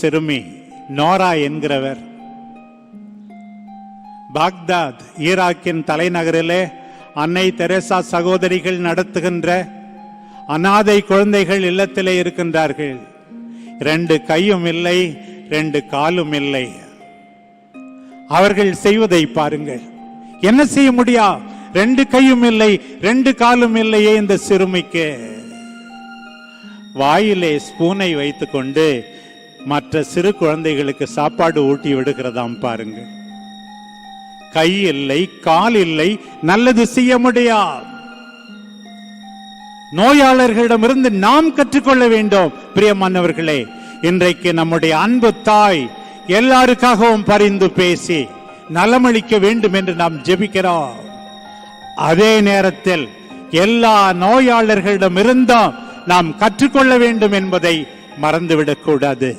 சிறுமி Nora என்கிறவர் Baghdad ஈராக்கின் தலைநகரிலே அன்னை தெரேசா சகோதரிகள் நடத்துகின்ற அனாதை குழந்தைகள் இல்லத்திலே இருக்கின்றார்கள். 2 கையும் இல்லை, 2 காலும் இல்லை. அவர்கள் செய்வதை பாருங்கள். என்ன செய்ய முடியா? 2 கையும் இல்லை, 2 காலும் இல்லையே இந்த சிறுமிக்கு. வாயிலே ஸ்பூனை வைத்துக் கொண்டு மற்ற சிறு குழந்தைகளுக்கு சாப்பாடு ஊட்டி விடுகிறதாம் பாருங்கள். கை இல்லை, கால் இல்லை, நல்லது செய்ய முடியாது. நோயாளர்களிடமிருந்து நாம் கற்றுக்கொள்ள வேண்டும். பிரியமானவர்களே, இன்றைக்கு நம்முடைய அன்பு தாய் எல்லாருக்காகவும் பரிந்து பேசி நலமளிக்க வேண்டும் என்று நாம் ஜெபிக்கிறோம். அதே நேரத்தில் எல்லா நோயாளர்களிடமிருந்தும் நாம் கற்றுக்கொள்ள வேண்டும் என்பதை மறந்துவிடக் கூடாது.